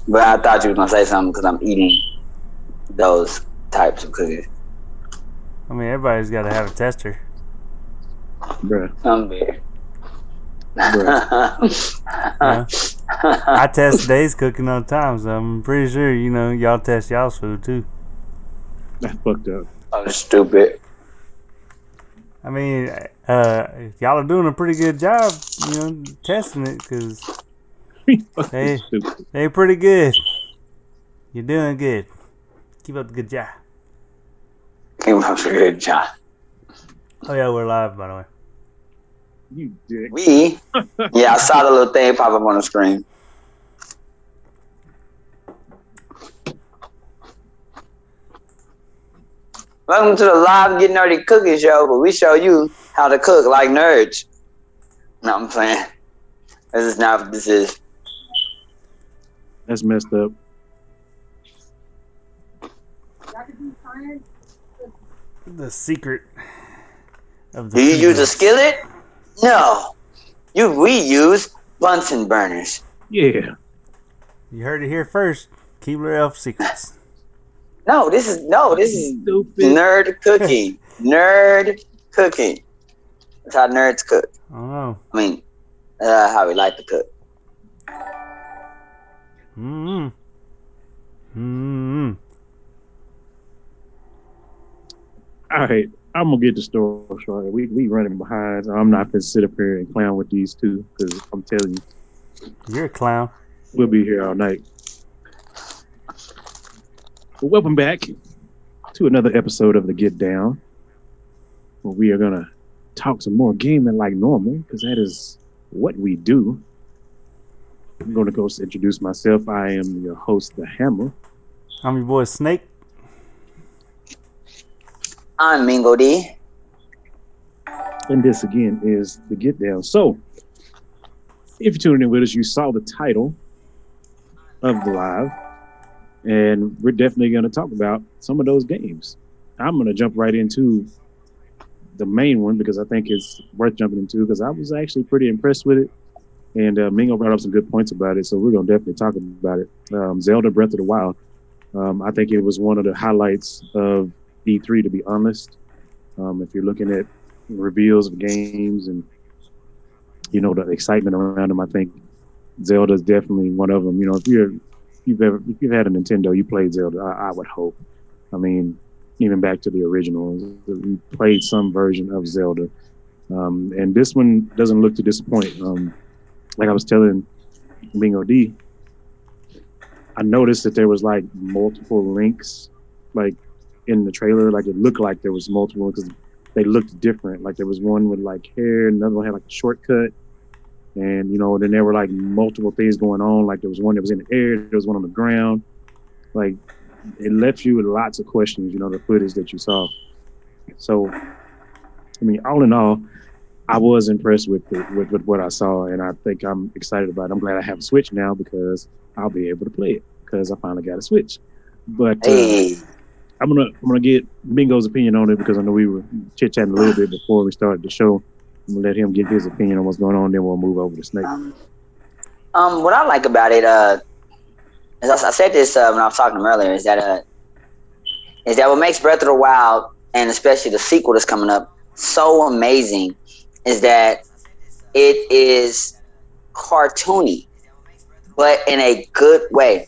But I thought you was gonna say something because I'm eating those types of cookies. I mean, everybody's got to have a tester. Bruh. I'm big. Yeah. I test Dave's cooking all the time, so I'm pretty sure y'all test y'all's food too. That's fucked up. I'm stupid. I mean, y'all are doing a pretty good job, testing it because they're pretty good. You're doing good. Keep up the good job. Keep up the good job. Oh yeah, we're live, by the way. You dick. Yeah, I saw the little thing pop up on the screen. Welcome to the live Get Nerdy Cooking Show, where we show you how to cook like nerds. No, I'm playing. This is not what this is. That's messed up. The secret of the. Do you use a skillet? No. We use Bunsen burners. Yeah. You heard it here first. Keebler Elf Secrets. No, this is Stupid. nerd cooking. Nerd cooking. That's how nerds cook. I don't know. I mean, how we like to cook. All right, I'm gonna get the story started. We running behind. So I'm not gonna sit up here and clown with these two because I'm telling you, You're a clown. we'll be here all night. Well, welcome back to another episode of the Get Down, where we are gonna talk some more gaming like normal because that is what we do. I'm gonna go introduce myself. I am your host, The Hammer. I'm your boy Snake. I'm Mingo D. And this again is the Get Down. So, if you're tuning in with us, you saw the title of the live, and we're definitely going to talk about some of those games. I'm going to jump right into the main one because I think it's worth jumping into because I was actually pretty impressed with it. And Mingo brought up some good points about it, so we're going to definitely talk about it. Zelda Breath of the Wild. I think it was one of the highlights of E3, to be honest. If you're looking at reveals of games and the excitement around them, I think Zelda is definitely one of them. If you've had a Nintendo, you played Zelda. I would hope. I mean, even back to the original, we played some version of Zelda, and this one doesn't look to disappoint. Like I was telling Bingo D, I noticed that there was like multiple links, like in the trailer. Like it looked like there was multiple because they looked different. Like there was one with like hair, another one had like a shortcut, and then there were like multiple things going on. Like there was one that was in the air, there was one on the ground. Like it left you with lots of questions. The footage that you saw. So, I mean, all in all, I was impressed with what I saw, and I think I'm excited about it. I'm glad I have a Switch now because I'll be able to play it because I finally got a Switch. But I'm gonna get Bingo's opinion on it because I know we were chit chatting a little bit before we started the show. I'm gonna let him get his opinion on what's going on, then we'll move over to Snake. What I like about it, as I said this when I was talking to him earlier, is that what makes Breath of the Wild and especially the sequel that's coming up so amazing is that it is cartoony, but in a good way,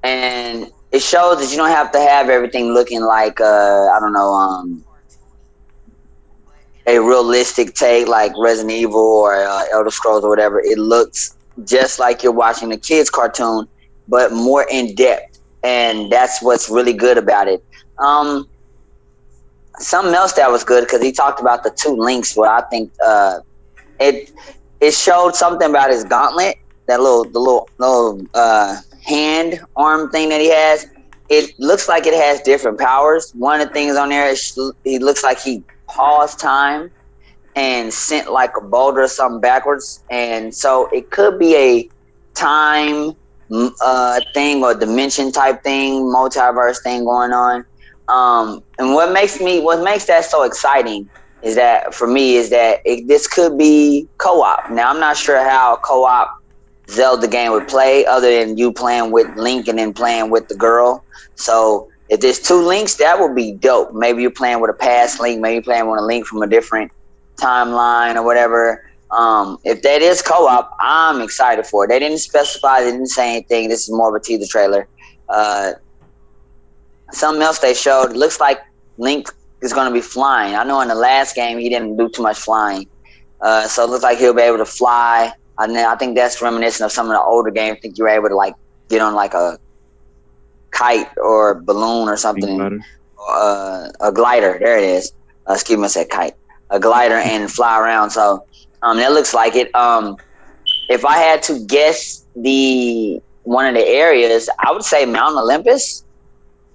and it shows that you don't have to have everything looking like a realistic take like Resident Evil or Elder Scrolls or whatever. It looks just like you're watching a kid's cartoon, but more in depth, and that's what's really good about it. Something else that was good because he talked about the two links. Where I think it showed something about his gauntlet, that little hand arm thing that he has. It looks like it has different powers. One of the things on there is it looks like he paused time and sent like a boulder or something backwards, and so it could be a time thing or dimension type thing, multiverse thing going on. And what makes that so exciting is that for me is that this could be co-op. Now I'm not sure how co-op Zelda game would play, other than you playing with Link and then playing with the girl. So if there's 2 Links, that would be dope. Maybe you're playing with a past Link, maybe you're playing with a Link from a different timeline or whatever. If that is co-op, I'm excited for it. They didn't specify, they didn't say anything. This is more of a teaser trailer. Something else they showed, it looks like Link is going to be flying. I know in the last game he didn't do too much flying. So it looks like he'll be able to fly. I think that's reminiscent of some of the older games. I think you were able to like get on like a kite or balloon or something. A glider. There it is. Excuse me, I said kite. A glider and fly around. So that looks like it. If I had to guess one of the areas, I would say Mount Olympus.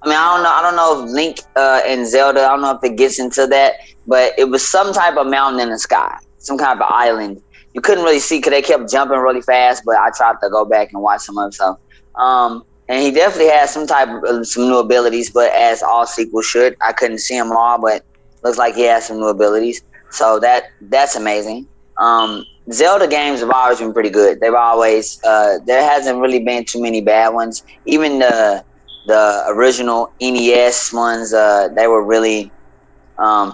I mean, I don't know if Link and Zelda, I don't know if it gets into that, but it was some type of mountain in the sky, some kind of island. You couldn't really see because they kept jumping really fast, but I tried to go back and watch some of it. So, and he definitely has some new abilities, but as all sequels should. I couldn't see them all, but looks like he has some new abilities. So that's amazing. Zelda games have always been pretty good. They've always there hasn't really been too many bad ones. Even the original NES ones, they were really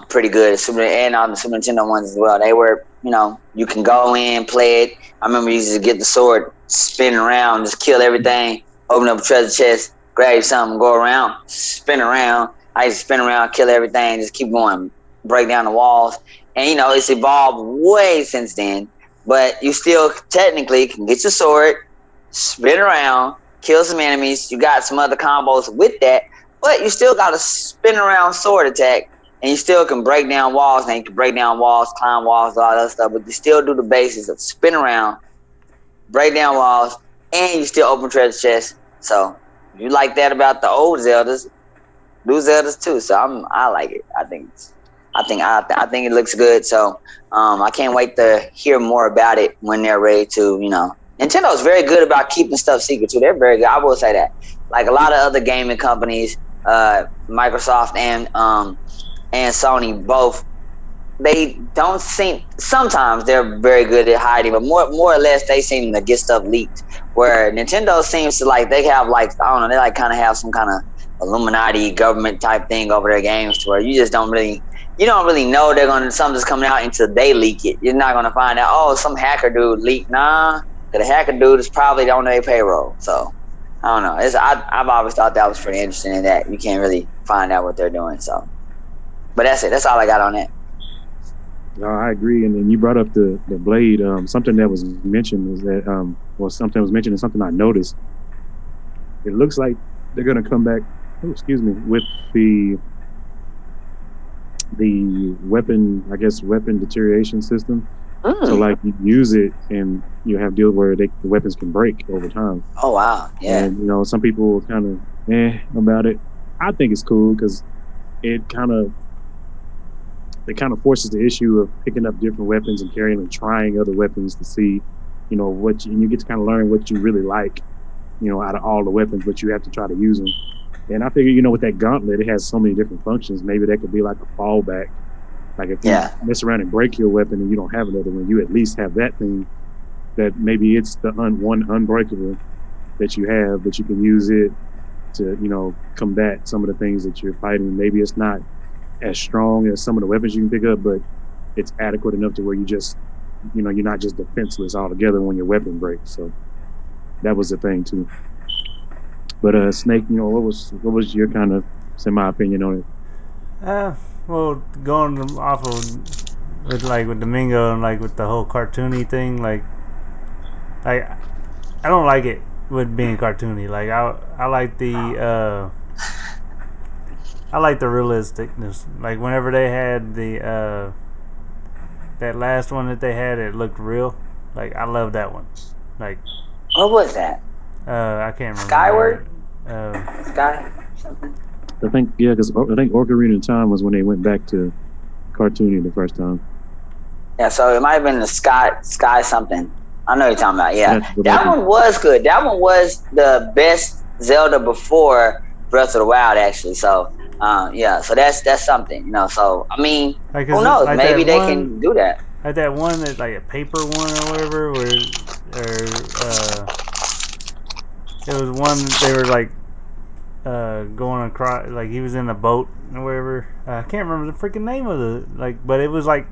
pretty good. And on the Super Nintendo ones as well. They were, you can go in, play it. I remember you used to get the sword, spin around, just kill everything, open up a treasure chest, grab something, go around, spin around. I used to spin around, kill everything, just keep going, break down the walls. And, it's evolved way since then. But you still technically can get your sword, spin around, kill some enemies. You got some other combos with that, but you still got a spin around sword attack, and you still can break down walls. And you can break down walls, climb walls, all that stuff, but you still do the basics of spin around, break down walls, and you still open treasure chests. So if you like that about the old Zeldas, do Zeldas too. So I like it. I think it looks good. So I can't wait to hear more about it when they're ready to, Nintendo's very good about keeping stuff secret too. They're very good. I will say that. Like a lot of other gaming companies, Microsoft and Sony both, they don't seem. Sometimes they're very good at hiding, but more or less they seem to get stuff leaked. Where Nintendo seems to they have I don't know, they kind of have some kind of Illuminati government type thing over their games, to where you just don't really. You don't really know something's coming out until they leak it. You're not gonna find out. Oh, some hacker dude leaked. Nah. The hacker dude is probably on their payroll. So, I don't know. I've always thought that was pretty interesting in that you can't really find out what they're doing. So, but that's it. That's all I got on that. No, I agree. And then you brought up the blade. Something that was mentioned was that, something was mentioned and something I noticed. It looks like they're going to come back, with the weapon deterioration system. So you use it and you have deals where the weapons can break over time. Oh wow, yeah. And some people kind of about it. I think it's cool because it kind of forces the issue of picking up different weapons and carrying and trying other weapons to see, and you get to kind of learn what you really like, out of all the weapons, but you have to try to use them. And I figure, with that gauntlet, it has so many different functions. Maybe that could be like a fallback. Like if you mess around and break your weapon and you don't have another one, you at least have that thing that maybe it's the one unbreakable that you have, but you can use it to, combat some of the things that you're fighting. Maybe it's not as strong as some of the weapons you can pick up, but it's adequate enough to where you just, you're not just defenseless altogether when your weapon breaks. So that was the thing too. But Snake, what was your kind of semi-opinion on it? Well, going off of with Domingo and with the whole cartoony thing, I don't like it with being cartoony. I like the realisticness. Whenever they had that last one that they had, it looked real. I love that one. What was that? I can't remember. Skyward? Sky? Something? I think Ocarina of Time was when they went back to cartoony the first time. Yeah, so it might have been the Sky something. I know what you're talking about. Yeah, that one was good. That one was the best Zelda before Breath of the Wild, actually. So, so that's something, So, I mean, who knows? Maybe they can do that. That one that's a paper one or whatever, where it was one they were like going across, like he was in a boat or whatever. I can't remember the freaking name of the but it was like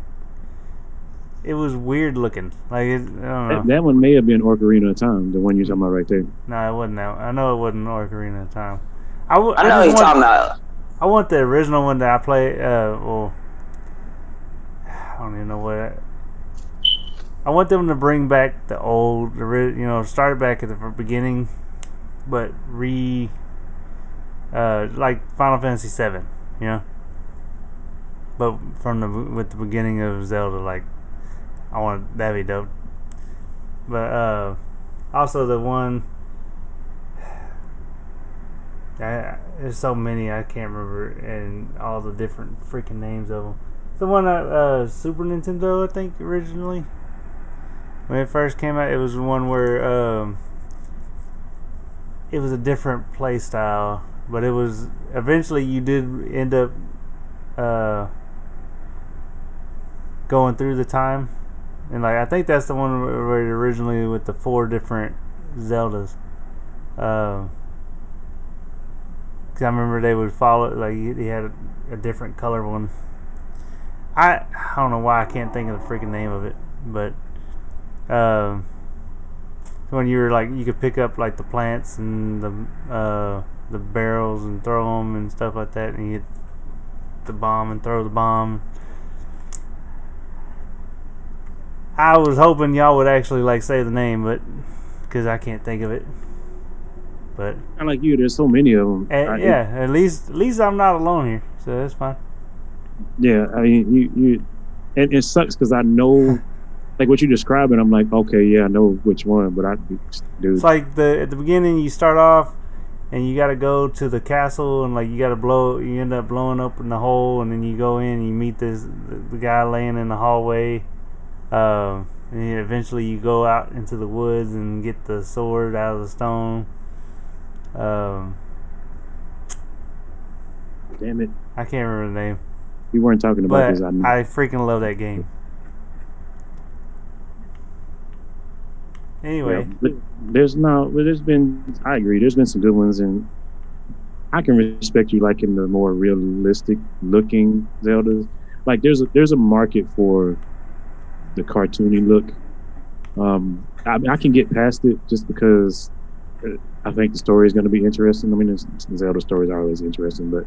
it was weird looking. Like I don't know. That one may have been Ocarina of Time, the one you're talking about right there. No, it wasn't that. I know it wasn't Ocarina of Time. I know you're talking about. I want the original one that I played. Well, I don't even know what. I want them to bring back the old, start back at the beginning, but like Final Fantasy VII, but with the beginning of Zelda, like I want that'd be dope. But also the one, there's so many I can't remember and all the different freaking names of them. The one at Super Nintendo, I think originally. When it first came out, it was one where it was a different play style, but it was eventually you did end up going through the time, and like I think that's the one where originally with the 4 different Zeldas. Cause I remember they would follow, like he had a different color one. I don't know why I can't think of the freaking name of it, but. When you were like, you could pick up like the plants and the barrels and throw them and stuff like that, and you hit the bomb and throw the bomb. I was hoping y'all would actually like say the name, but because I can't think of it. But I like you. There's so many of them. At least I'm not alone here, so that's fine. Yeah, I mean, you, and it sucks because I know. Like what you're describing, I'm like, okay, yeah, I know which one, but dude. It's like at the beginning, you start off, and you got to go to the castle, and like you end up blowing up in the hole, and then you go in, and you meet the guy laying in the hallway, and eventually you go out into the woods and get the sword out of the stone. Damn it! I can't remember the name. You weren't talking about this. I freaking love that game. Anyway, yeah, I agree. There's been some good ones, and I can respect you liking the more realistic looking Zeldas. Like there's a market for the cartoony look. I can get past it just because I think the story is going to be interesting. I mean, Zelda stories are always interesting, but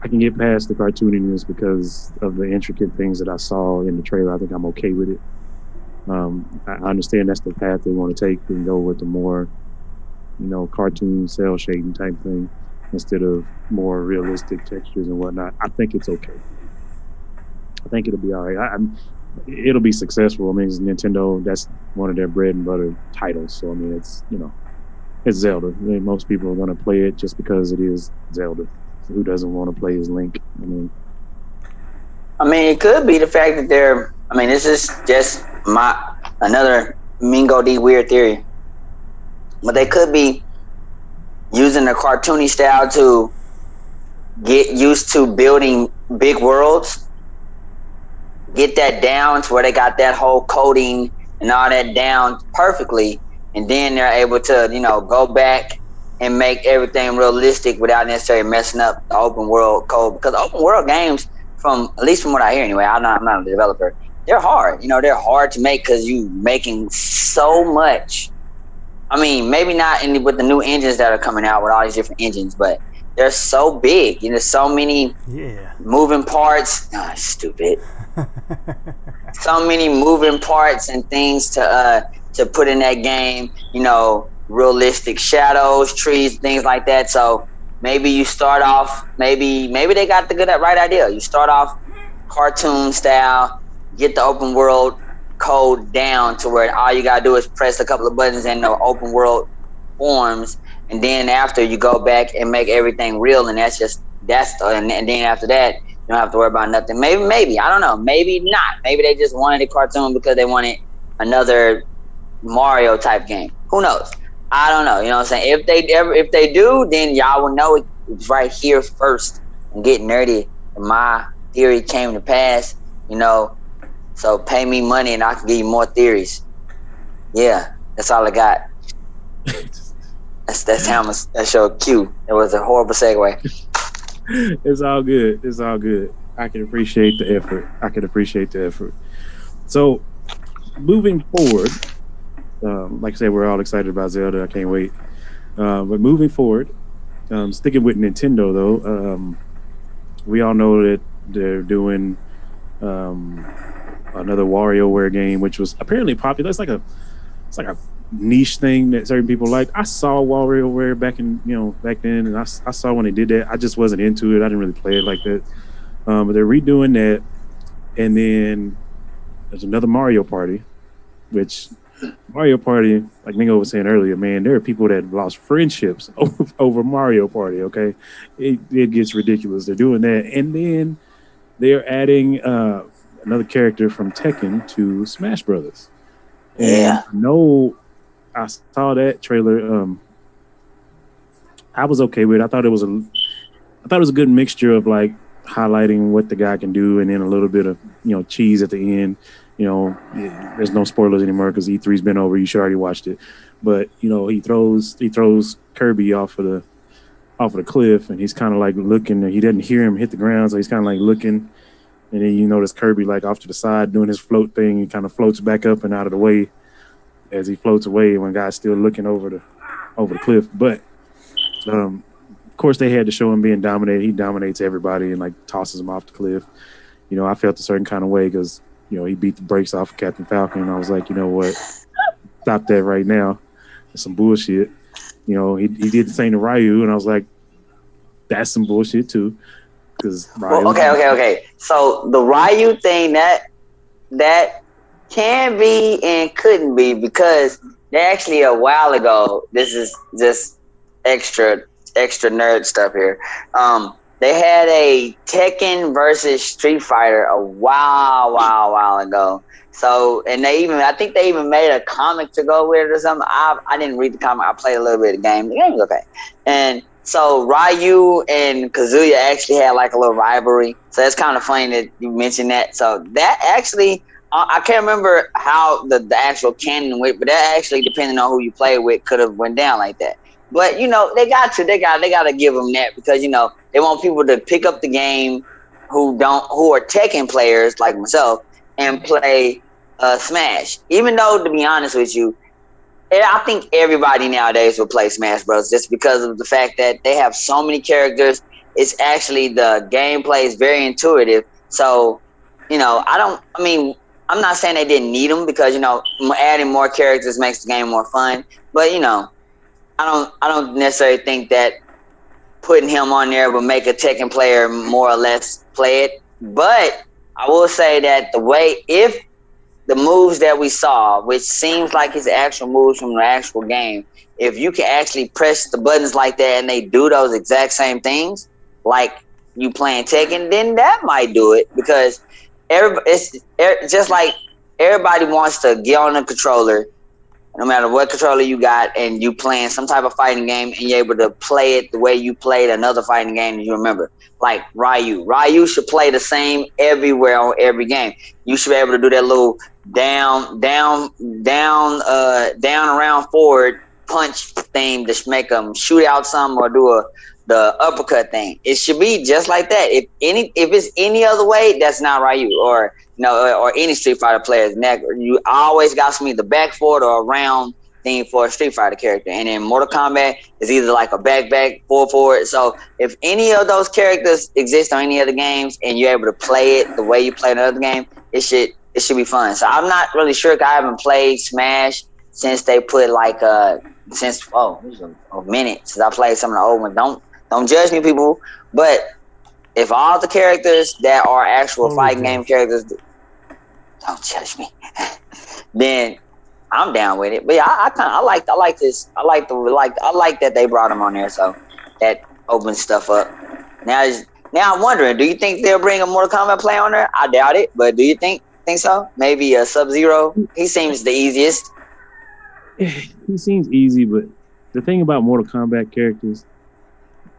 I can get past the cartooniness because of the intricate things that I saw in the trailer. I think I'm okay with it. I understand that's the path they want to take and go with the more, cartoon cell shading type thing instead of more realistic textures and whatnot. I think it's okay. I think it'll be all right. It'll be successful. I mean, it's Nintendo. That's one of their bread and butter titles. So I mean, it's it's Zelda. I mean, most people are going to play it just because it is Zelda. Who doesn't want to play as Link? I mean, it could be the fact that they're. I mean, this is just another Mingo D weird theory, but they could be using the cartoony style to get used to building big worlds, get that down to where they got that whole coding and all that down perfectly, and then they're able to, go back and make everything realistic without necessarily messing up the open world code. Because open world games, at least from what I hear anyway, I'm not a developer. They're hard. They're hard to make because you making so much. I mean, maybe not with the new engines that are coming out with all these different engines, but they're so big. There's so many moving parts. Oh, stupid. So many moving parts and things to put in that game. Realistic shadows, trees, things like that. So maybe you start off. Maybe they got the right idea. You start off cartoon style. Get the open world code down to where all you gotta do is press a couple of buttons and the open world forms, and then after you go back and make everything real, and and then after that you don't have to worry about nothing. Maybe I don't know. Maybe not. Maybe they just wanted a cartoon because they wanted another Mario type game. Who knows? I don't know. You know what I'm saying? If they do, then y'all will know it's right here first and get nerdy. My theory came to pass. So pay me money and I can give you more theories. Yeah, that's all I got. That's how that show Q. It was a horrible segue. It's all good. It's all good. I can appreciate the effort. So, moving forward, like I said, we're all excited about Zelda. I can't wait. But moving forward, sticking with Nintendo though, we all know that they're doing another WarioWare game, which was apparently popular. It's like a niche thing that certain people like. I saw WarioWare back then, and I saw when they did that. I just wasn't into it. I didn't really play it like that. But they're redoing that, and then there's another Mario Party, which Mario Party, like Mingo was saying earlier, man, there are people that lost friendships over Mario Party. Okay, it gets ridiculous. They're doing that, and then they're adding another character from Tekken to Smash Brothers. And I saw that trailer. I was okay with it. I thought it was a good mixture of like highlighting what the guy can do, and then a little bit of cheese at the end. There's no spoilers anymore because E3's been over. You should already watched it. But he throws Kirby off of the cliff, and he's kind of like looking. And he doesn't hear him hit the ground, so he's kind of like looking. And then you notice Kirby like off to the side doing his float thing. He kind of floats back up and out of the way as he floats away when guy's still looking over the cliff. But of course they had to show him being dominated. He dominates everybody and like tosses him off the cliff. I felt a certain kind of way because he beat the brakes off of Captain Falcon, and I was like, you know what, stop that right now. That's some bullshit. He did the same to Ryu, and I was like, that's some bullshit too. Okay. So the Ryu thing that can be and couldn't be, because they actually a while ago. This is just extra nerd stuff here. They had a Tekken versus Street Fighter a while ago. So, and I think they even made a comic to go with it or something. I didn't read the comic. I played a little bit of the game. The game was okay. And so Ryu and Kazuya actually had like a little rivalry. So it's kind of funny that you mentioned that. So that actually, I can't remember how the actual canon went, but that actually, depending on who you play with, could have went down like that. But they got to give them that, because they want people to pick up the game who are Tekken players like myself and play Smash. Even though, to be honest with you, I think everybody nowadays will play Smash Bros. Just because of the fact that they have so many characters. It's actually, the gameplay is very intuitive. So, I'm not saying they didn't need them, because adding more characters makes the game more fun. But I don't necessarily think that putting him on there will make a Tekken player more or less play it. But I will say that if the moves that we saw, which seems like his actual moves from the actual game, if you can actually press the buttons like that and they do those exact same things, like you playing Tekken, then that might do it, because it's just like everybody wants to get on a controller, no matter what controller you got, and you playing some type of fighting game, and you're able to play it the way you played another fighting game that you remember. Like Ryu should play the same everywhere on every game. You should be able to do that little down around forward punch thing to make them shoot out something, or do the uppercut thing. It should be just like that. If it's any other way, that's not Ryu, or any Street Fighter players. You always got to be the back forward or around thing for a Street Fighter character. And in Mortal Kombat, it's either like a back, forward. So if any of those characters exist on any other games and you're able to play it the way you play another game, it should be fun. So I'm not really sure, 'cause I haven't played Smash since they put like it was a minute since I played some of the old ones. Don't judge me, people. But if all the characters that are actual fighting game characters, don't judge me, then I'm down with it. But yeah, I like this. I like that they brought them on there, so that opens stuff up. Now I'm wondering, do you think they'll bring a Mortal Kombat play on there? I doubt it, but do you think so? Maybe a Sub-Zero. He seems the easiest. He seems easy, but the thing about Mortal Kombat characters,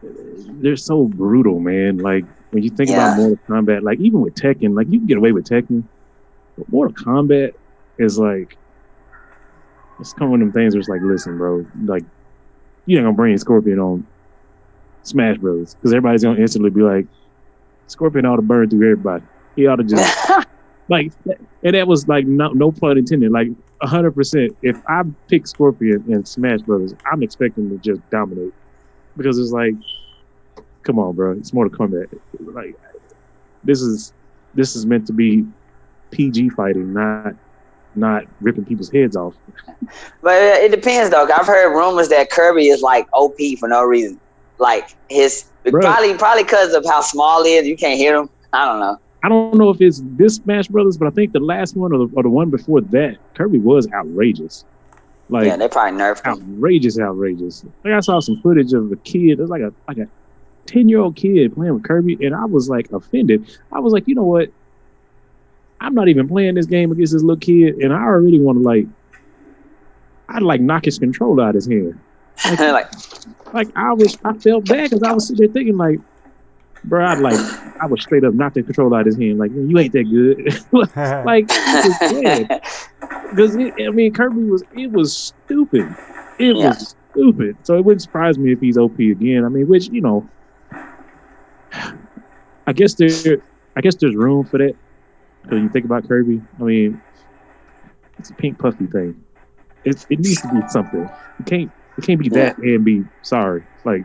they're so brutal, man. Like when you think about Mortal Kombat, like even with Tekken, like you can get away with Tekken, but Mortal Kombat is like It's kind of one of them things where it's like, listen, bro, like you ain't gonna bring Scorpion on Smash Bros. Because everybody's gonna instantly be like, Scorpion ought to burn through everybody. He ought to just like, and that was like no pun intended. Like 100%. If I pick Scorpion in Smash Brothers, I'm expecting to just dominate because it's like, come on, bro, it's Mortal Kombat. Like this is meant to be PG fighting, not ripping people's heads off. But it depends though. I've heard rumors that Kirby is like OP for no reason. Like his probably because of how small he is, you can't hit him. I don't know. I don't know if it's this Smash Brothers, but I think the last one or the one before that, Kirby was outrageous. Like yeah, they probably nerfed him. Outrageous. Like I saw some footage of a kid. It was like a 10-year-old kid playing with Kirby, and I was like offended. I was like, you know what? I'm not even playing this game against this little kid, and I already want to I'd knock his controller out of his hand. Like I felt bad because I was sitting there thinking like, bro, I would straight up knock the controller out of his hand. Like, you ain't that good. Like, because Kirby was stupid. It was stupid. So it wouldn't surprise me if he's OP again. I mean, which I guess there's room for that. Because you think about Kirby, I mean, it's a pink puffy thing. It needs to be something. It can't be that and be sorry. Like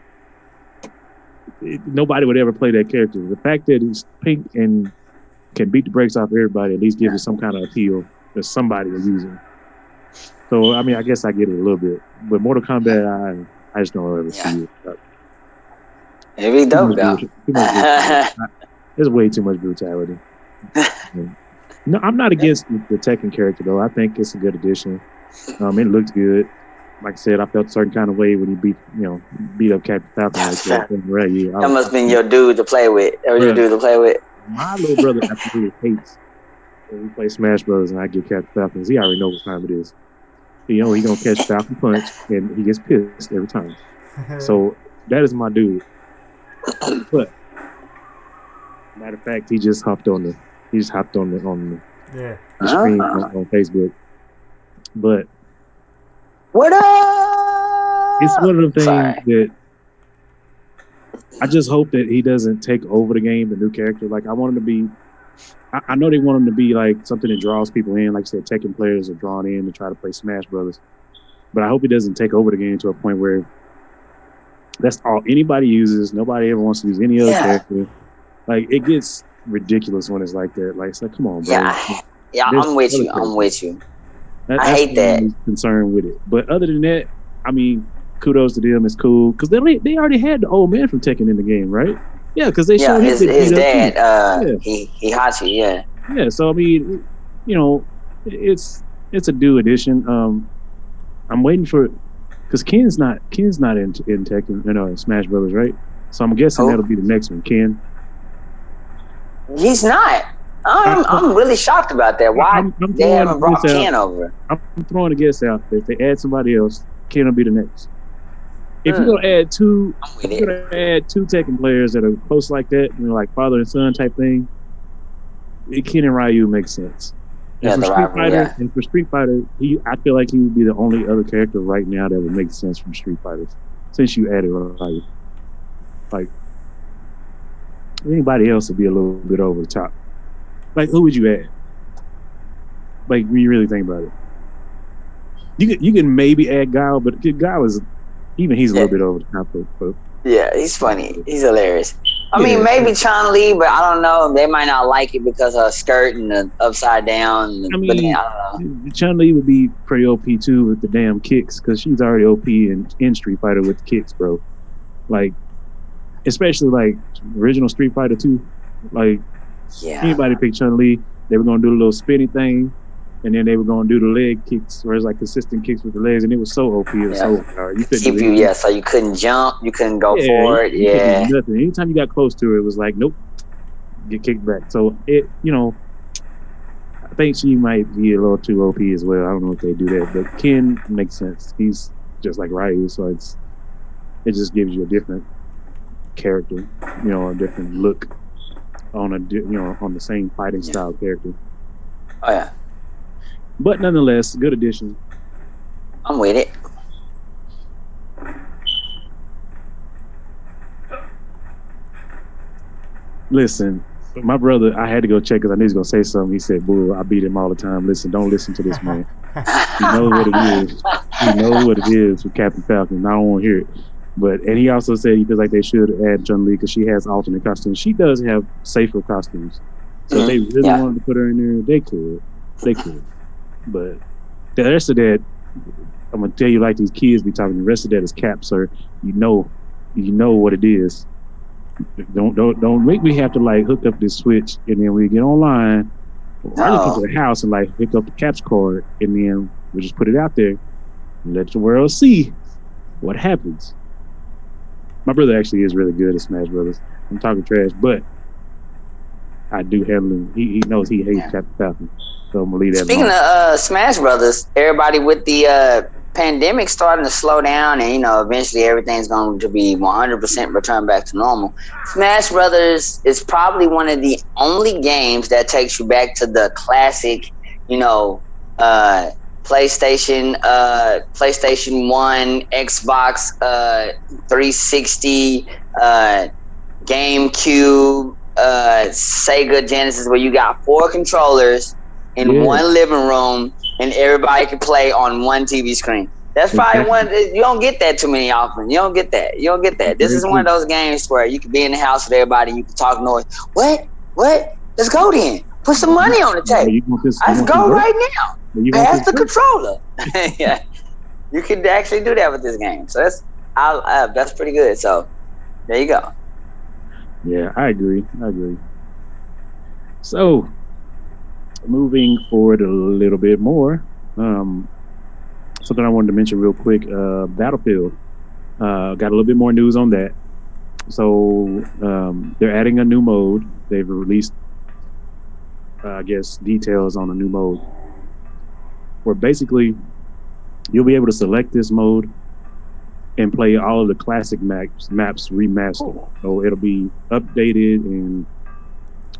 nobody would ever play that character. The fact that he's pink and can beat the brakes off everybody at least gives it some kind of appeal that somebody is using. So I mean, I guess I get it a little bit. But Mortal Kombat, I just don't ever see it. It'd be dope though. There's way too much brutality. No, I'm not against the Tekken character though. I think it's a good addition. It looked good. Like I said, I felt a certain kind of way when he beat up Captain Falcon like that. That must have been your dude to play with. That was your dude to play with. My little brother absolutely hates when we play Smash Bros. And I get Captain Falcons. He already knows what time it is. He gonna catch Falcon Punch and he gets pissed every time. So that is my dude. But matter of fact, he just hopped on the screen on Facebook. But what up? It's one of the things that I just hope that he doesn't take over the game, the new character. Like I want him to be, I know they want him to be like something that draws people in. Like I said, Tekken players are drawn in to try to play Smash Brothers. But I hope he doesn't take over the game to a point where that's all anybody uses. Nobody ever wants to use any other character. Like it gets ridiculous when it's like that. Like it's like, come on, bro. Yeah, I'm with you. I hate that. I'm concerned with it. But other than that, I mean, kudos to them. It's cool because they already had the old man from Tekken in the game, right? Yeah, because they showed his dad. Heihachi. Yeah. Yeah. So I mean, it's a new addition. I'm waiting for because Ken's not in Tekken, Smash Brothers, right? So I'm guessing that'll be the next one. Ken. He's not. I'm really shocked about that. Why they haven't brought Ken over? I'm throwing a guess out. If they add somebody else, Ken will be the next. If you're gonna add two Tekken players that are close like that, like father and son type thing, Ken and Ryu makes sense. And for Street Fighter, I feel like he would be the only other character right now that would make sense from Street Fighter, since you added Ryu. Like anybody else would be a little bit over the top. Like, who would you add? Like, when you really think about it, you can maybe add Guile, but Guile is he's a little bit over the top. But yeah, he's funny. He's hilarious. I mean, maybe Chun-Li, but I don't know. They might not like it because her skirt and the upside down. I don't know. Chun-Li would be pretty OP too with the damn kicks because she's already OP in Street Fighter with the kicks, bro. Like, especially like original Street Fighter 2, like. Yeah. Anybody pick Chun-Li, they were gonna do a little spinny thing, and then they were gonna do the leg kicks, where it's like consistent kicks with the legs, and it was so OP. It was so hard. You couldn't so you couldn't jump, you couldn't go forward. Yeah. Nothing. Anytime you got close to it, it was like, nope, get kicked back. So it, I think she might be a little too OP as well. I don't know if they do that, but Ken makes sense. He's just like Ryu, so it just gives you a different character, a different look. On the same fighting style character. Oh yeah. But nonetheless, good addition. I'm with it. Listen, my brother, I had to go check because I knew he was gonna say something. He said, "Boo, I beat him all the time." Listen, don't listen to this man. He knows what it is. He knows what it is with Captain Falcon. I don't want to hear it. And he also said he feels like they should add Chun-Li because she has alternate costumes. She does have safer costumes. So if they really wanted to put her in there, they could. They could. But the rest of that, I'm gonna tell you like these kids be talking. The rest of that is cap, sir. You know what it is. Don't make me have to like hook up this switch and then we get online. I just come to the house and like hook up the caps card and then we just put it out there and let the world see what happens. My brother actually is really good at Smash Brothers. I'm talking trash, but I do handle him. He knows he hates Captain Falcon, so I'm gonna leave that. Speaking of Smash Brothers, everybody with the pandemic starting to slow down, and eventually everything's going to be 100% return back to normal. Smash Brothers is probably one of the only games that takes you back to the classic, PlayStation 1, Xbox 360, GameCube, Sega Genesis, where you got 4 controllers in one living room and everybody can play on one TV screen. That's probably one. You don't get that too many often. You don't get that. This is one of those games where you can be in the house with everybody. You can talk noise. What? Let's go then. Put some money on the table. Let's go right now. Pass the controller. Yeah, you can actually do that with this game. So that's pretty good. So there you go. Yeah, I agree. So moving forward a little bit more, something I wanted to mention real quick, Battlefield. Got a little bit more news on that. So they're adding a new mode. They've released, I guess, details on a new mode where basically you'll be able to select this mode and play all of the classic maps remastered. So it'll be updated and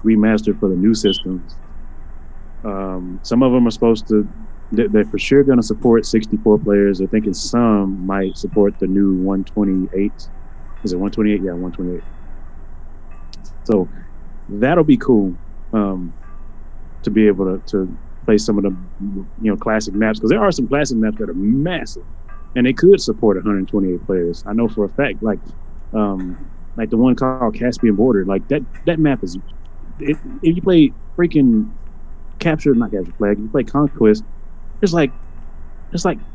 remastered for the new systems. Some of them are supposed to, they're for sure going to support 64 players. They're thinking some might support the new 128. Is it 128? Yeah, 128. So that'll be cool to be able to play some of the classic maps, because there are some classic maps that are massive and they could support 128 players. I know for a fact, like the one called Caspian Border, like that map is, if you play freaking not capture flag, you play Conquest, there's like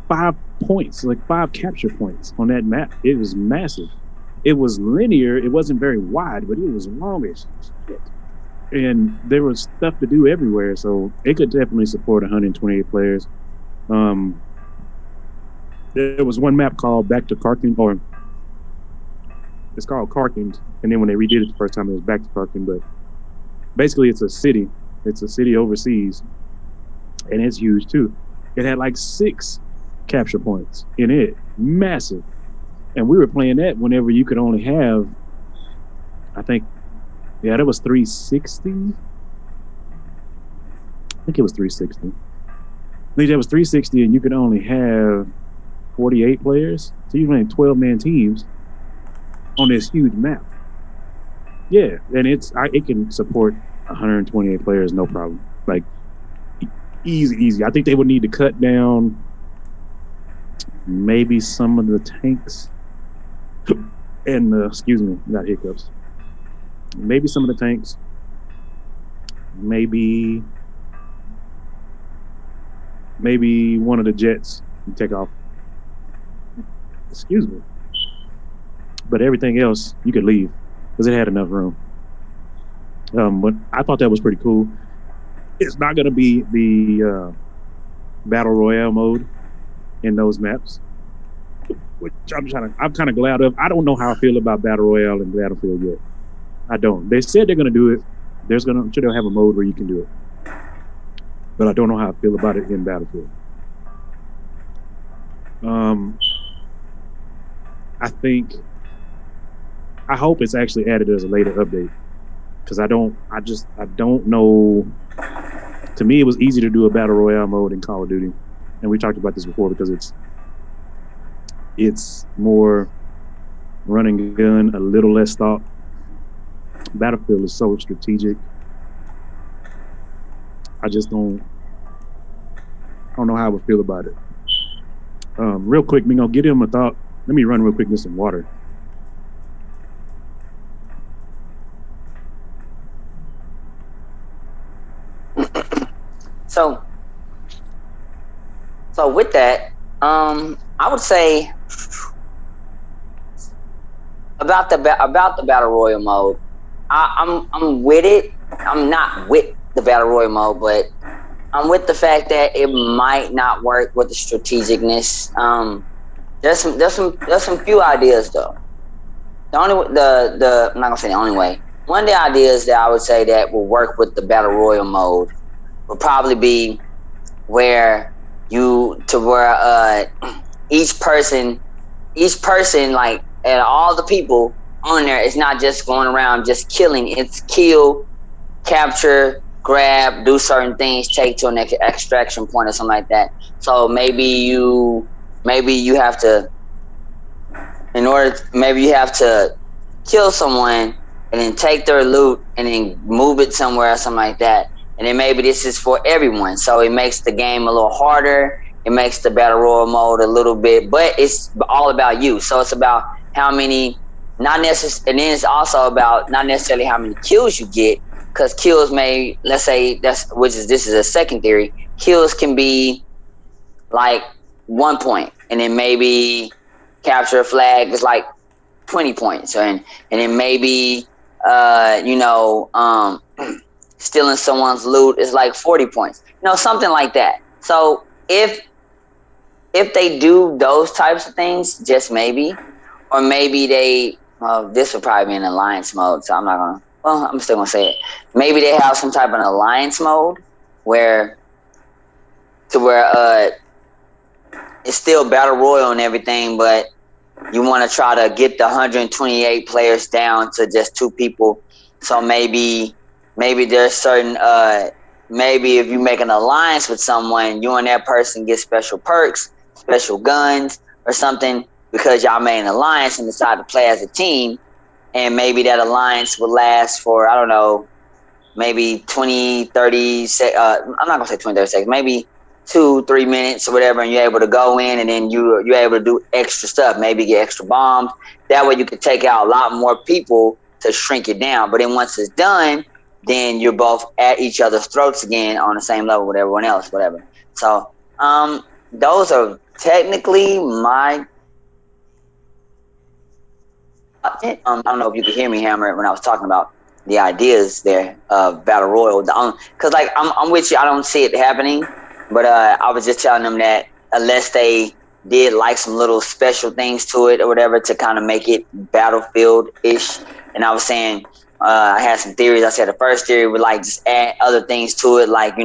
5 points, like 5 capture points on that map. It was massive. It was linear. It wasn't very wide, but it was long as shit. And there was stuff to do everywhere, so it could definitely support 128 players. There was one map called Back to Karkin, or it's called Karkin, and then when they redid it the first time, it was Back to Karkin. But basically, it's a city. It's a city overseas, and it's huge too. It had like 6 capture points in it, massive. And we were playing that whenever you could only have, I think, that was 360. I think it was 360. I think that was 360, and you could only have 48 players. So you playing 12-man teams on this huge map. Yeah, and it can support 128 players, no problem. Like easy. I think they would need to cut down maybe some of the tanks and excuse me, got hiccups. Maybe some of the tanks, maybe one of the jets can take off. Excuse me. But everything else you could leave because it had enough room. But I thought that was pretty cool. It's not going to be the battle royale mode in those maps, which I'm kind of glad of. I don't know how I feel about battle royale and Battlefield yet. I don't. They said they're going to do it. I'm sure they'll have a mode where you can do it, but I don't know how I feel about it in Battlefield. I hope it's actually added as a later update, because I don't know. To me, it was easy to do a battle royale mode in Call of Duty, and we talked about this before because it's It's more run and gun, a little less thought. Battlefield is so strategic. I just I don't know how I would feel about it. Real quick, Mingo, get him a thought. Let me run real quick with some water. So with that, I would say about the battle royal mode. I'm with it. I'm not with the battle royal mode, but I'm with the fact that it might not work with the strategicness. There's some few ideas though. I'm not gonna say the only way. One of the ideas that I would say that will work with the battle royal mode would probably be where each person like, and all the people on there, it's not just going around just killing. It's kill, capture, grab, do certain things, take to an extraction point or something like that. So maybe you have to, maybe you have to kill someone and then take their loot and then move it somewhere or something like that. And then maybe this is for everyone. So it makes the game a little harder. It makes the battle royal mode a little bit, but it's all about you. So it's about how many, and then it's also about not necessarily how many kills you get, because kills may, let's say this is a second theory. Kills can be like 1 point, and then maybe capture a flag is like 20 points, and then maybe stealing someone's loot is like 40 points. Something like that. So if they do those types of things, just maybe, or maybe this would probably be in alliance mode, so I'm still gonna say it. Maybe they have some type of alliance mode where it's still battle royal and everything, but you want to try to get the 128 players down to just 2 people. So maybe there's certain maybe if you make an alliance with someone, you and that person get special perks, special guns or something, because y'all made an alliance and decided to play as a team. And maybe that alliance will last for, I don't know, maybe 20, 30 I'm not gonna say 20, 30 seconds, maybe 2-3 minutes or whatever, and you're able to go in, and then you're able to do extra stuff, maybe get extra bombs. That way you can take out a lot more people to shrink it down. But then once it's done, then you're both at each other's throats again on the same level with everyone else, whatever. So those are technically my I don't know if you could hear me, Hammer, when I was talking about the ideas there of battle royal. Because like I'm with you, I don't see it happening, but I was just telling them that unless they did like some little special things to it or whatever to kind of make it Battlefield-ish. And I was saying I had some theories. I said the first theory would like just add other things to it, like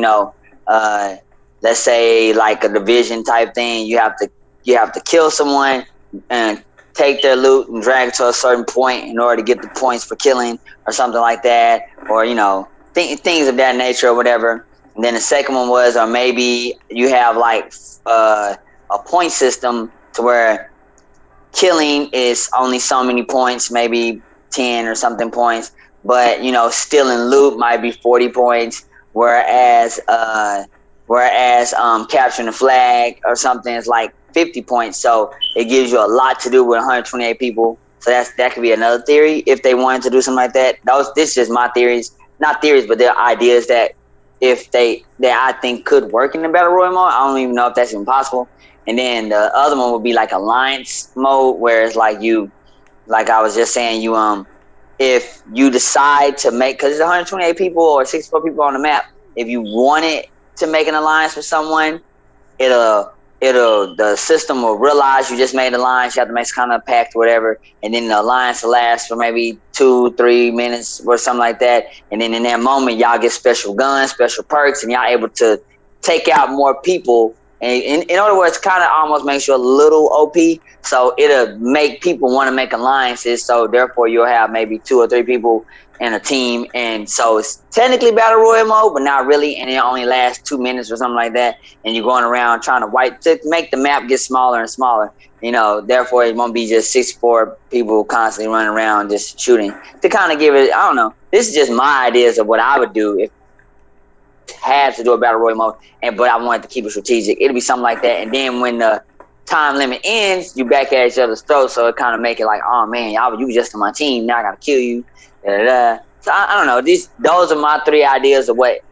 let's say like a division type thing. You have to kill someone and take their loot and drag it to a certain point in order to get the points for killing or something like that, or things of that nature or whatever. And then the second one was, or maybe you have like a point system to where killing is only so many points, maybe 10 or something points, but stealing loot might be 40 points, whereas capturing a flag or something is like 50 points. So it gives you a lot to do with 128 people. So that could be another theory if they wanted to do something like that. This is just my theories, not theories, but they're ideas that that I think could work in the battle royale mode. I don't even know if that's even possible. And then the other one would be like alliance mode, where it's like like I was just saying, if you decide to make, because it's 128 people or 64 people on the map, if you wanted to make an alliance with someone, the system will realize you just made an alliance. You have to make some kind of pact or whatever, and then the alliance will last for maybe 2-3 minutes or something like that. And then in that moment, y'all get special guns, special perks, and y'all able to take out more people And in other words, kind of almost makes you a little OP. So it'll make people want to make alliances. So therefore, you'll have maybe 2 or 3 people in a team. And so it's technically Battle Royale mode, but not really. And it only lasts 2 minutes or something like that. And you're going around trying to make the map get smaller and smaller. Therefore, it won't be just 64 people constantly running around just shooting. To kind of give it, I don't know. This is just my ideas of what I would do if had to do a battle royale mode, but I wanted to keep it strategic. It'll be something like that, and then when the time limit ends, you back at each other's throats. So it kind of make it like, oh man, you were just on my team. Now I gotta kill you. So I don't know. Those are my 3 ideas of what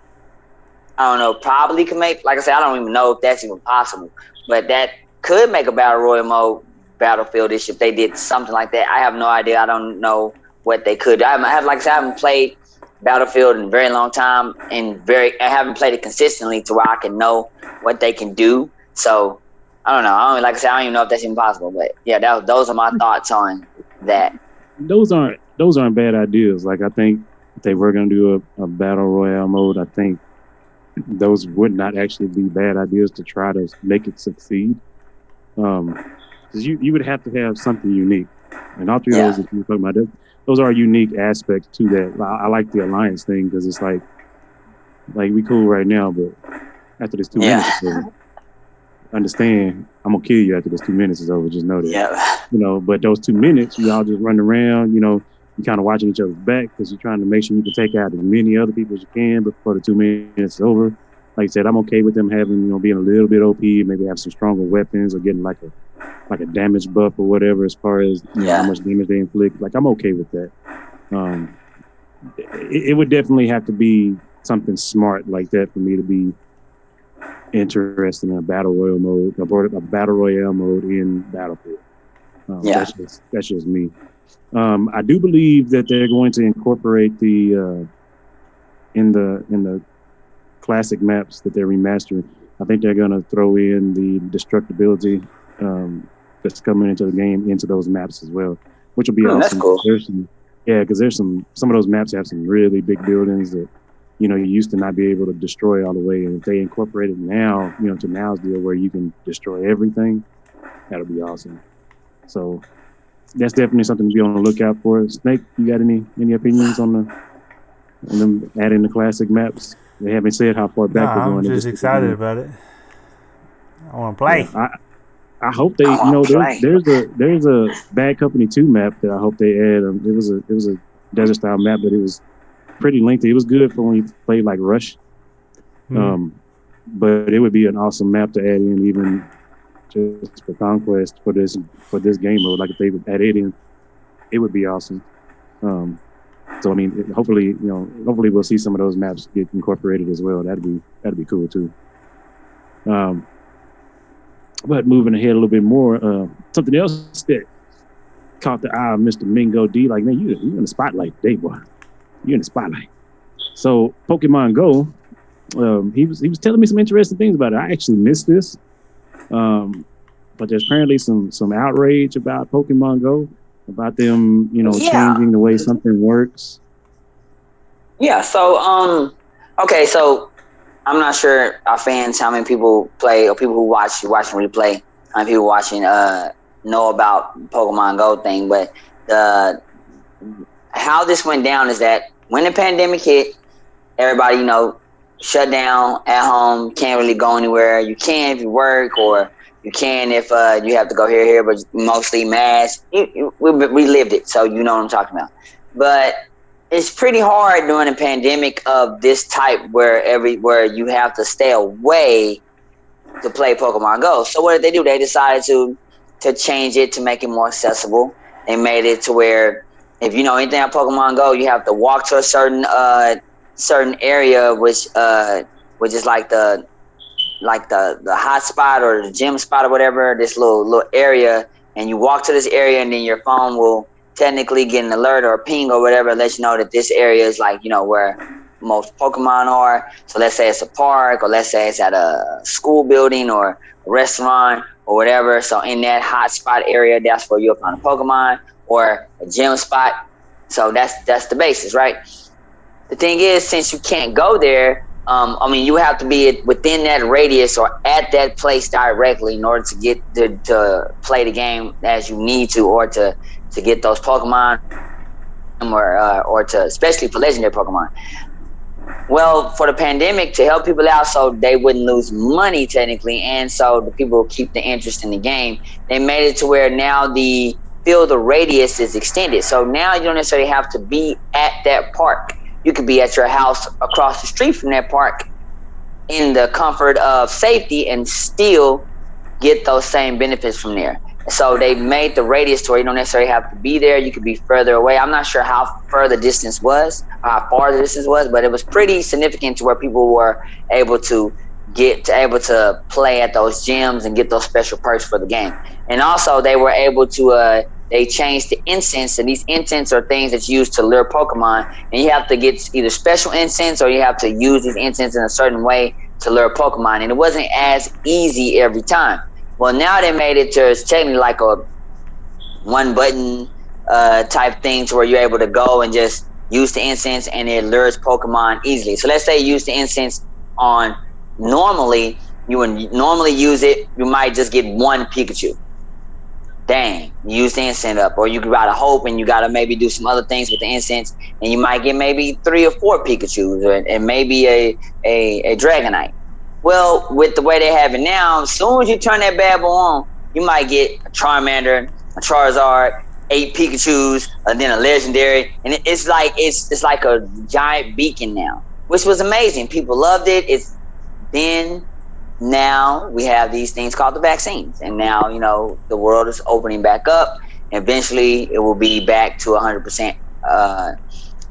I don't know. Probably could make. Like I said, I don't even know if that's even possible, but that could make a battle royale mode Battlefield-ish if they did something like that. I have no idea. I don't know what they could. I haven't played Battlefield in a very long time, and I haven't played it consistently to where I can know what they can do. So I don't know. Like I said, I don't even know if that's even possible. But yeah, those are my thoughts on that. Those aren't bad ideas. Like I think if they were going to do a battle royale mode, I think those would not actually be bad ideas to try to make it succeed. Because you would have to have something unique, and all 3 of those that you're talking about. Those are unique aspects to that. I like the alliance thing because it's like we cool right now, but after this 2 minutes is over, understand I'm gonna kill you after this 2 minutes is over. Just know that. Yeah. But those 2 minutes, you all just run around. You kind of watching each other's back because you're trying to make sure you can take out as many other people as you can before the 2 minutes is over. Like I said, I'm okay with them having being a little bit OP, maybe have some stronger weapons or getting like a damage buff or whatever as far as how much damage they inflict. Like I'm okay with that. It would definitely have to be something smart like that for me to be interested in a battle royale mode, a battle royale mode in Battlefield. That's just me. I do believe that they're going to incorporate the in the classic maps that they're remastering. I think they're going to throw in the destructibility that's coming into the game into those maps as well, which will be awesome. That's cool. Because there's some of those maps have some really big buildings that you used to not be able to destroy all the way, and if they incorporate it now, to now's deal where you can destroy everything, that'll be awesome. So that's definitely something to be on the lookout for. Snake, you got any opinions on them adding the classic maps? They haven't said how far back they're going. I'm just excited about it. I want to play. Yeah, I hope they, there's a Bad Company 2 map that I hope they add. It was a desert style map, but it was pretty lengthy. It was good for when you played like Rush. But it would be an awesome map to add in, even just for Conquest for this game mode. Like if they would add it in, it would be awesome. So I mean, hopefully we'll see some of those maps get incorporated as well. That'd be cool too. But moving ahead a little bit more, something else that caught the eye of Mr. Mingo D. Like, man, you're in the spotlight today, boy. You're in the spotlight. So Pokemon Go, he was telling me some interesting things about it. I actually missed this, but there's apparently some outrage about Pokemon Go, about them, changing the way something works. Yeah. So, okay. So I'm not sure our fans, how many people play or people who watch and replay, how many people watching know about Pokemon Go thing, but how this went down is that when the pandemic hit, everybody, shut down at home, can't really go anywhere. You can if you work, or you can if you have to go here, but mostly mask. We lived it, so you know what I'm talking about. But it's pretty hard during a pandemic of this type where you have to stay away to play Pokemon Go. So what did they do? They decided to change it to make it more accessible. They made it to where if you know anything about Pokemon Go, you have to walk to a certain area, which is like the hot spot or the gym spot or whatever, this little area, and you walk to this area, and then your phone will technically get an alert or a ping or whatever, let you know that this area is like, where most Pokemon are. So let's say it's a park, or let's say it's at a school building or a restaurant or whatever. So in that hot spot area, that's where you'll find a Pokemon, or a gym spot. So that's the basis, right? The thing is, since you can't go there, I mean, you have to be within that radius or at that place directly in order to get to play the game as you need to, or to get those Pokemon, or to, especially for legendary Pokemon. Well, for the pandemic, to help people out so they wouldn't lose money technically, and so the people keep the interest in the game, they made it to where now the field of radius is extended. So now you don't necessarily have to be at that park. You could be at your house across the street from that park in the comfort of safety and still get those same benefits from there. So they made the radius to where you don't necessarily have to be there. You could be further away. I'm not sure how far the distance was, but it was pretty significant to where people were able to play at those gyms and get those special perks for the game. And also they were able to they changed the incense, and these incense are things that's used to lure Pokemon, and you have to get either special incense or you have to use these incense in a certain way to lure Pokemon, and it wasn't as easy every time. Well, now they made it to, it's technically like a one button type thing to where you're able to go and just use the incense and it lures Pokemon easily. So let's say you use the incense on normally, you would normally use it, you might just get one Pikachu. Dang, you use the incense up. Or you gotta hope and you gotta maybe do some other things with the incense and you might get maybe 3 or 4 Pikachus and maybe a Dragonite. Well, with the way they have it now, as soon as you turn that bad boy on, you might get a Charmander, a Charizard, 8 Pikachus, and then a legendary, and it's like a giant beacon now, which was amazing. People loved it. Now we have these things called the vaccines, and now the world is opening back up. Eventually, it will be back to 100%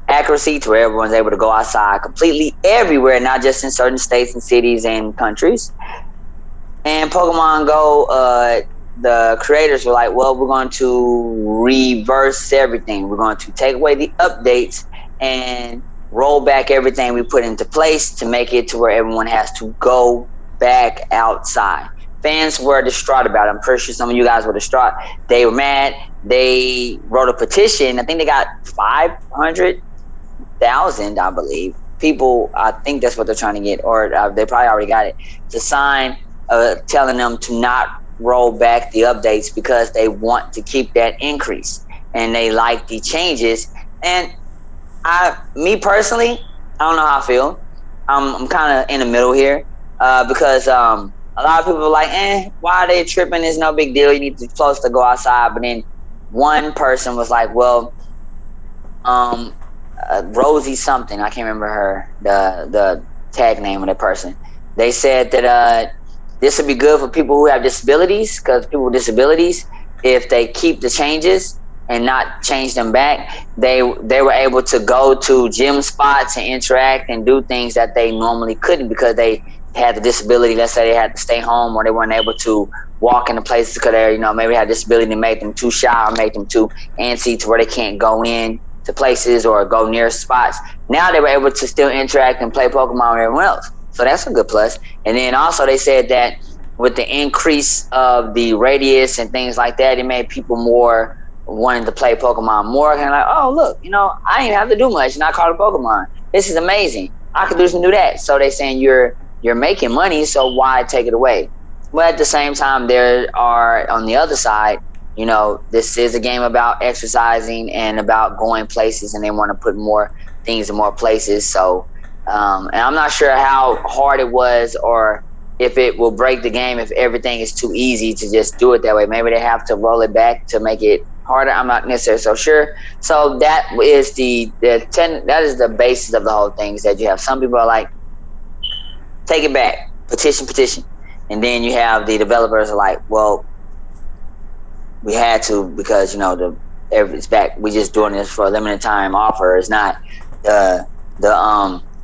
accuracy to where everyone's able to go outside completely everywhere, not just in certain states and cities and countries. And Pokemon Go, the creators were like, well, we're going to reverse everything. We're going to take away the updates and roll back everything we put into place to make it to where everyone has to go back outside. Fans were distraught about it. I'm pretty sure some of you guys were distraught. They were mad. They wrote a petition. I think they got 500,000, I believe, people. I think that's what they're trying to get, or they probably already got it, to sign telling them to not roll back the updates because they want to keep that increase and they like the changes. And me personally, I don't know how I feel. I'm kind of in the middle here because a lot of people are like, why are they tripping? It's no big deal. You need to be supposed to go outside. But then one person was like, well, Rosie something, I can't remember her, the tag name of that person. They said that this would be good for people who have disabilities, because people with disabilities, if they keep the changes and not change them back, they were able to go to gym spots and interact and do things that they normally couldn't because they had the disability. Let's say they had to stay home, or they weren't able to walk into places because they maybe had a disability that made them too shy or made them too antsy to where they can't go in to places or go near spots. Now they were able to still interact and play Pokemon with everyone else. So that's a good plus. And then also they said that with the increase of the radius and things like that, it made people more wanting to play Pokemon more. Kind of like, oh, look, I didn't have to do much and I caught a Pokemon. This is amazing. I could do this and do that. So they saying you're making money, so why take it away? But at the same time, there are, on the other side, this is a game about exercising and about going places, and they want to put more things in more places. So, and I'm not sure how hard it was or if it will break the game if everything is too easy to just do it that way. Maybe they have to roll it back to make it harder. I'm not necessarily so sure. So that is that is the basis of the whole thing, is that you have some people are like, take it back, petition. And then you have the developers are like, well, we had to because it's back. We just doing this for a limited time offer. It's not the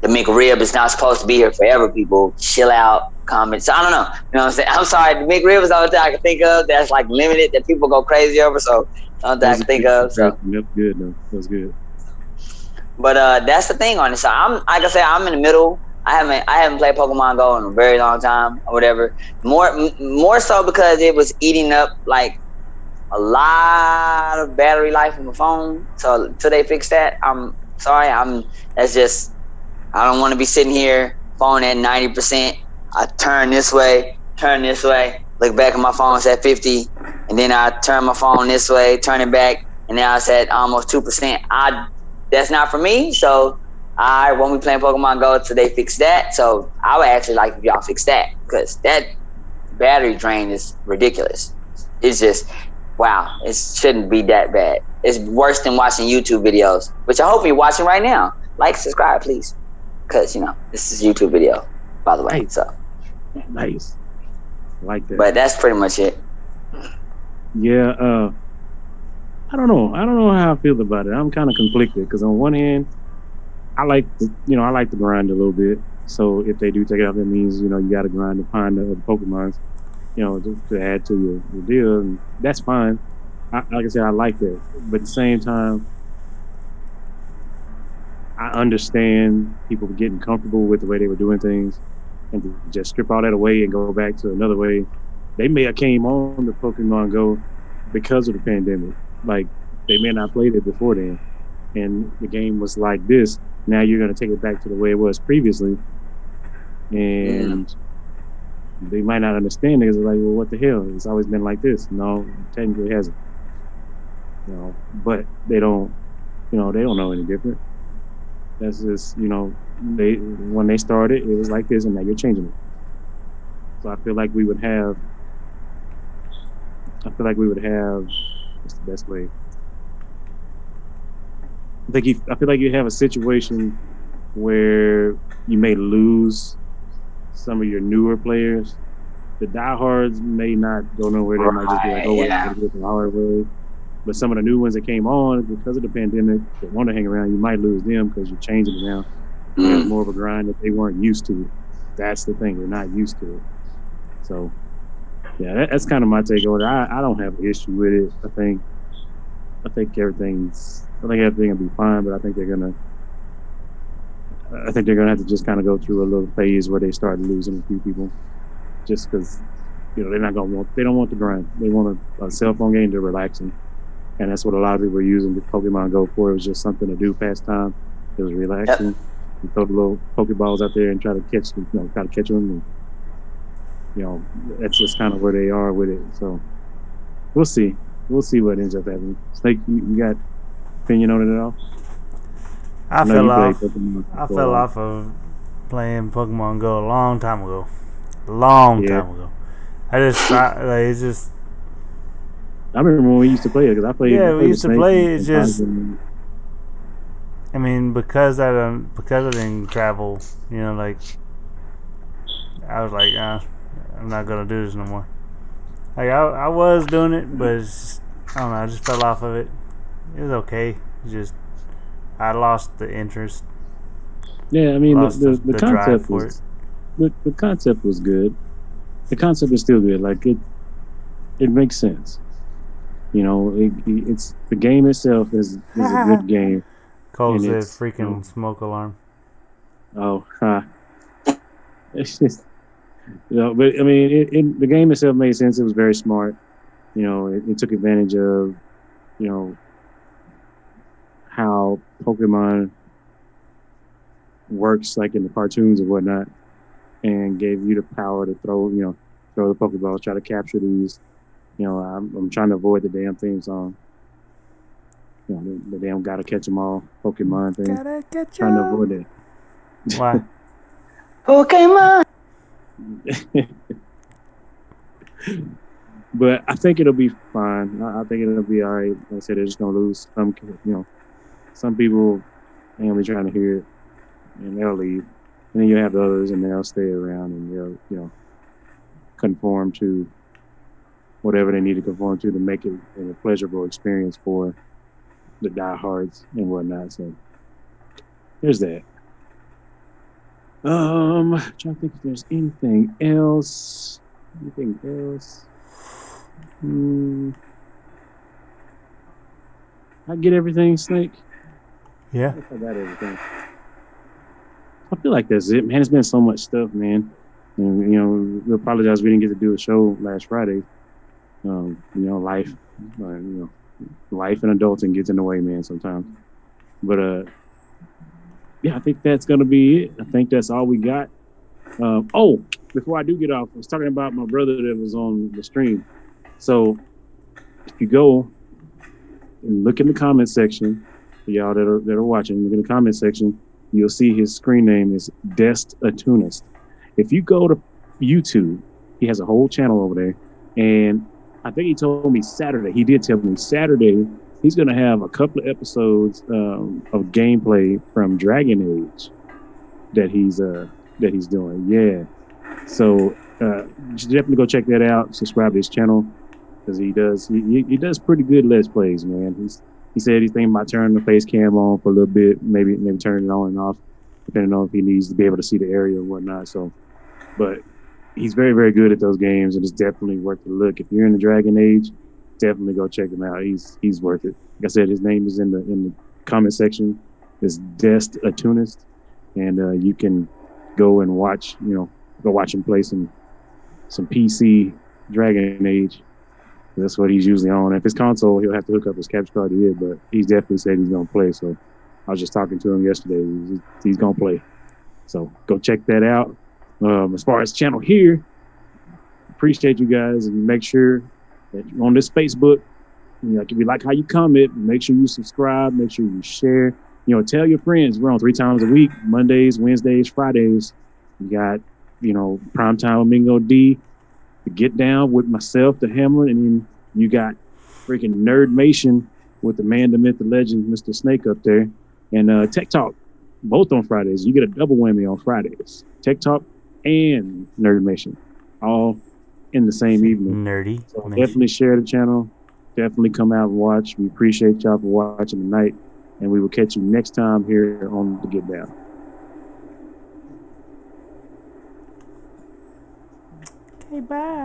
McRib is not supposed to be here forever. People chill out. Comments. I don't know. You know what I'm saying? I'm sorry. The McRib is the only thing I can think of that's like limited that people go crazy over. So only thing I can think of. So. That's good. No, that's good. But that's the thing on it. So I'm like I said, I'm in the middle. I haven't played Pokemon Go in a very long time or whatever. More so because it was eating up like a lot of battery life on my phone. So till they fix that, I'm sorry. That's just, I don't want to be sitting here phone at 90%. I turn this way, look back at my phone, it's at 50, and then I turn my phone this way, turn it back, and now it's at almost 2%. That's not for me, so I won't be playing Pokemon Go until they fix that. So I would actually like if y'all fix that, because that battery drain is ridiculous. It's just, wow, it shouldn't be that bad. It's worse than watching YouTube videos, which I hope you're watching right now. Like, subscribe, please, because this is a YouTube video, by the way. Nice. So nice, like that. but that's pretty much it. Yeah, I don't know. I don't know how I feel about it. I'm kind of conflicted because on one hand, I like the grind a little bit. So if they do take it out, that means you got to grind to find the other Pokemons, to add to your deal, and that's fine. Like I said, I like that, but at the same time, I understand people getting comfortable with the way they were doing things, and to just strip all that away and go back to another way. They may have came on the Pokemon Go because of the pandemic. Like, they may not played it before then, and the game was like this. Now you're going to take it back to the way it was previously, and they might not understand it because they're like, well, what the hell? It's always been like this. No, technically it hasn't. But they don't, they don't know any different. That's just, when they started, it was like this, and now you're changing it. So I feel like we would have. What's the best way? I feel like you have a situation where you may lose some of your newer players. The diehards may not go nowhere. They might just be like, oh, I gotta get the hard way. But some of the new ones that came on because of the pandemic that want to hang around, you might lose them because you're changing it now. There's more of a grind that they weren't used to. That's the thing. They're not used to it. So, yeah, that's kind of my take on it. I don't have an issue with it. I think everything will be fine, but I think they're gonna have to just kind of go through a little phase where they start losing a few people, just because they don't want the grind. They want a cell phone game to relaxing, and that's what a lot of people are using the Pokemon Go for. It was just something to do, pastime. It was relaxing. Yep. You throw the little Pokeballs out there and try to catch them. And, that's just kind of where they are with it. So we'll see. We'll see what ends up happening. Snake, you got opinion on it at all? I fell off of playing Pokemon Go a long time ago. Time ago. I just stopped. It's just. I remember when we used to play it because I played. Yeah, we used to play it. Just. I mean, because I didn't travel, I was like, I'm not gonna do this no more. Like I was doing it, but it's just, I don't know. I just fell off of it. It was okay. It's just I lost the interest. Yeah, I mean the concept was the concept was good. The concept is still good. Like it makes sense. It's the game itself is a good game. Cole said freaking smoke alarm. Oh, it's just but I mean, the game itself made sense. It was very smart. It took advantage of, how Pokemon works, like in the cartoons and whatnot, and gave you the power to throw the Pokeballs, try to capture these. I'm trying to avoid the damn theme song. The damn gotta catch them all Pokemon thing. Gotta catch trying to avoid it. Why? Pokemon. But I think it'll be fine. I think it'll be all right. Like I said, they're just gonna lose some. Some people ain't gonna be trying to hear it, and they'll leave. And then you have the others, and they'll stay around, and they'll conform to whatever they need to conform to make it a pleasurable experience for the diehards and whatnot. So there's that. Trying to think if there's anything else. I get everything, Snake. Yeah. I got everything. I feel like that's it, man. It's been so much stuff, man. And, we apologize we didn't get to do a show last Friday. Life, life and adulting gets in the way, man, sometimes. But, yeah, I think that's going to be it. I think that's all we got. Before I do get off, I was talking about my brother that was on the stream. So if you go and look in the comment section, for y'all that are watching, look in the comment section, you'll see his screen name is Dest Atunist. If you go to YouTube, he has a whole channel over there, and I think he told me Saturday. He did tell me Saturday he's going to have a couple of episodes of gameplay from Dragon Age that he's doing. Yeah, so you should definitely go check that out. Subscribe to his channel because he does pretty good Let's Plays, man. He said he's thinking about turning the face cam on for a little bit, maybe turning it on and off, depending on if he needs to be able to see the area or whatnot. So, but he's very, very good at those games, and it's definitely worth the look. If you're in the Dragon Age, definitely go check him out. He's worth it. Like I said, his name is in the comment section. It's Dest Atunist, and you can go and watch him play some PC Dragon Age. That's what he's usually on. If it's console, he'll have to hook up his capture card to it, but he's definitely said he's gonna play. So I was just talking to him yesterday. He's gonna play. So go check that out. As far as channel here, appreciate you guys, and make sure that you're on this Facebook. If you like how you comment, make sure you subscribe, make sure you share. Tell your friends. We're on 3 times a week: Mondays, Wednesdays, Fridays. You got Primetime with Mingo D, the Get Down with myself, the Hamlin, and then you got freaking Nerdmation with the man, the myth, the legend, Mr. Snake up there, and Tech Talk, both on Fridays. You get a double whammy on Fridays: Tech Talk and Nerdmation, all in the same evening. Nerdy. So definitely share the channel. Definitely come out and watch. We appreciate y'all for watching tonight, and we will catch you next time here on the Get Down. Okay, bye.